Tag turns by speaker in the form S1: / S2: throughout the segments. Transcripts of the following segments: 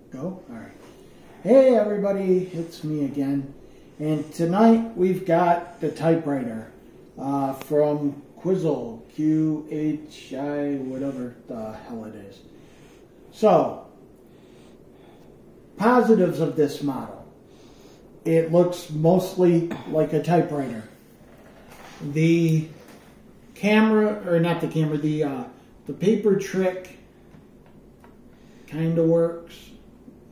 S1: Go? Alright. Hey everybody, it's me again. And tonight we've got the typewriter from Quizzle, Q-H-I, whatever the hell it is. So, positives of this model. It looks mostly like a typewriter. The camera, or not the camera, the paper trick kind of works.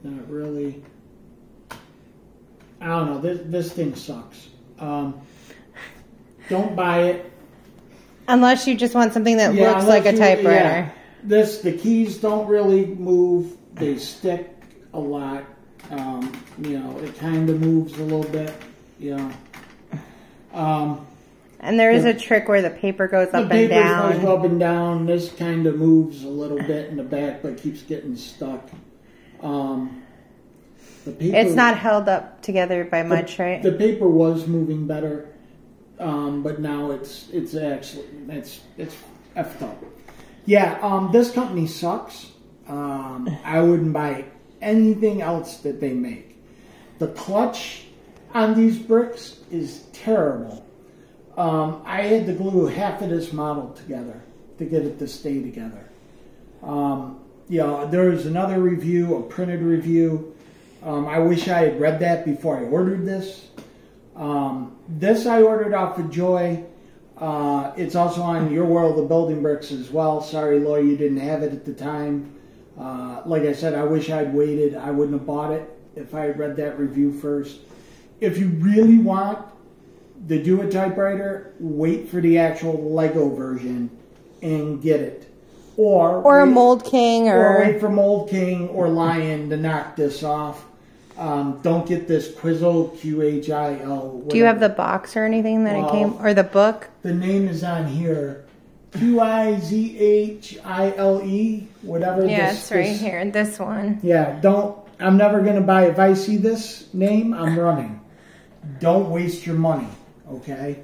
S1: Not really. I don't know. This thing sucks. Don't buy it.
S2: Unless you just want something that looks like a typewriter.
S1: Yeah. The keys don't really move. They stick a lot. You know, it kind of moves a little bit. You know.
S2: And there is a trick where the paper goes up and down.
S1: The paper goes up and down. This kind of moves a little bit in the back, but keeps getting stuck. The paper,
S2: it's not held up together by much, right?
S1: The paper was moving better, but now it's actually it's effed up. Yeah, this company sucks. I wouldn't buy anything else that they make. The clutch on these bricks is terrible. I had to glue half of this model together to get it to stay together. Yeah, there's another review, a printed review. I wish I had read that before I ordered this. This I ordered off of Joy. It's also on Your World of Building Bricks as well. Sorry, Lloyd, you didn't have it at the time. Like I said, I wish I'd waited. I wouldn't have bought it if I had read that review first. If you really want to do a typewriter, wait for the actual Lego version and get it. Or
S2: a Mold King.
S1: Or wait for Mold King or Lion to knock this off. Don't get this Quizzle, Q-H-I-L.
S2: Do you have the box or anything that it came, or the book?
S1: The name is on here. Q-I-Z-H-I-L-E, whatever.
S2: Yeah, it's right here, this one.
S1: Yeah, I'm never going to buy, if I see this name, I'm running. Don't waste your money, okay?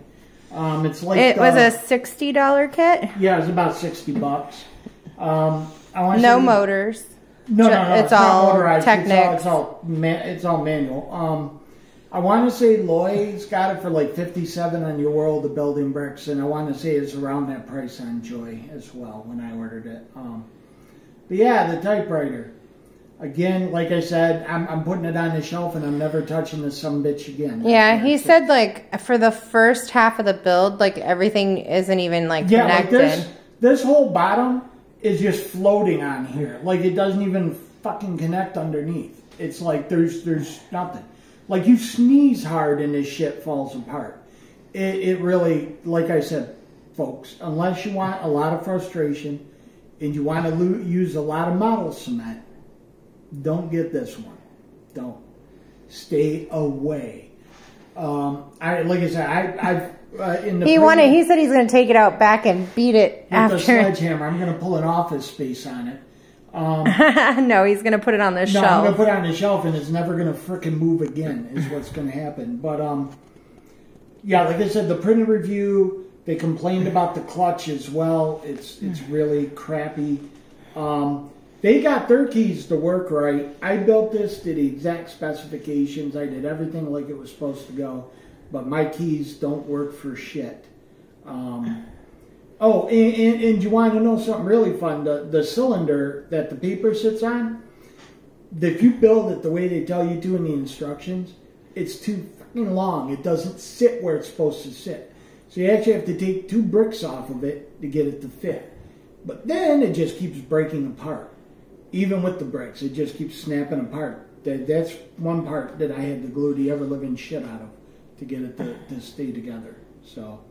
S1: It's like
S2: it was a $60 kit?
S1: Yeah, it was about $60.
S2: No motors.
S1: No,
S2: it's all
S1: motorized.
S2: Technics.
S1: It's all manual. I want to say Lloyd's got it for like $57 on Your World of Building Bricks, and I want to say it's around that price on Joy as well when I ordered it. But yeah, the typewriter. Again, like I said, I'm putting it on the shelf, and I'm never touching this sumbitch again.
S2: Yeah, he said like for the first half of the build, like everything isn't even like connected.
S1: Like this whole bottom is just floating on here. Like it doesn't even fucking connect underneath. It's like there's nothing. Like you sneeze hard and this shit falls apart. It really, like I said, folks, unless you want a lot of frustration and you want to use a lot of model cement, don't get this one. Don't. Stay away. Like I said,
S2: he said he's going to take it out back and beat it after.
S1: With a sledgehammer. I'm going to pull an Office Space on it.
S2: No, he's going to put it on the shelf.
S1: I'm going to put it on the shelf, and it's never going to frickin' move again, is what's going to happen. But, yeah, like I said, the printed review, they complained about the clutch as well. It's really crappy. They got their keys to work right. I built this to the exact specifications. I did everything like it was supposed to go. But my keys don't work for shit. Oh, and you want to know something really fun? The cylinder that the paper sits on, if you build it the way they tell you to in the instructions, it's too fucking long. It doesn't sit where it's supposed to sit. So you actually have to take 2 bricks off of it to get it to fit. But then it just keeps breaking apart. Even with the bricks, it just keeps snapping apart. That's one part that I had to glue the ever-living shit out of to get it to stay together. So,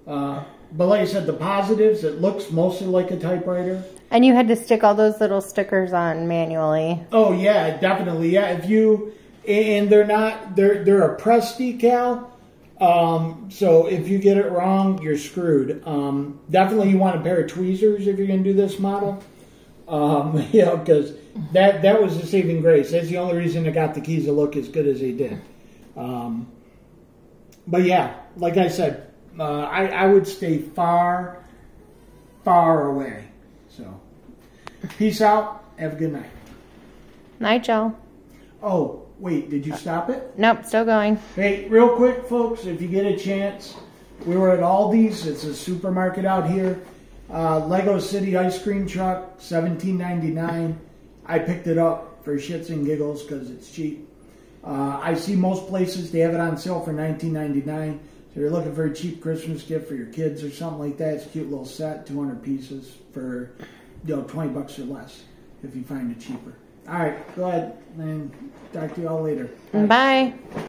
S1: but like I said, the positives, it looks mostly like a typewriter.
S2: And you had to stick all those little stickers on manually. Oh
S1: yeah, definitely. Yeah, and they're a press decal. So if you get it wrong, you're screwed. Definitely you want a pair of tweezers if you're going to do this model. You know, because that was the saving grace. That's the only reason I got the keys to look as good as they did. But yeah, like I said, I would stay far, far away. So, Peace out. Have a good night.
S2: Night, y'all.
S1: Oh, wait, did you stop it?
S2: Nope, still going.
S1: Hey, real quick, folks, if you get a chance, we were at Aldi's. It's a supermarket out here. Lego City ice cream truck, $17.99. I picked it up for shits and giggles because it's cheap. I see most places they have it on sale for $19.99. So you're looking for a cheap Christmas gift for your kids or something like that. It's a cute little set, 200 pieces for $20 or less if you find it cheaper. All right, go ahead and talk to you all later.
S2: Bye.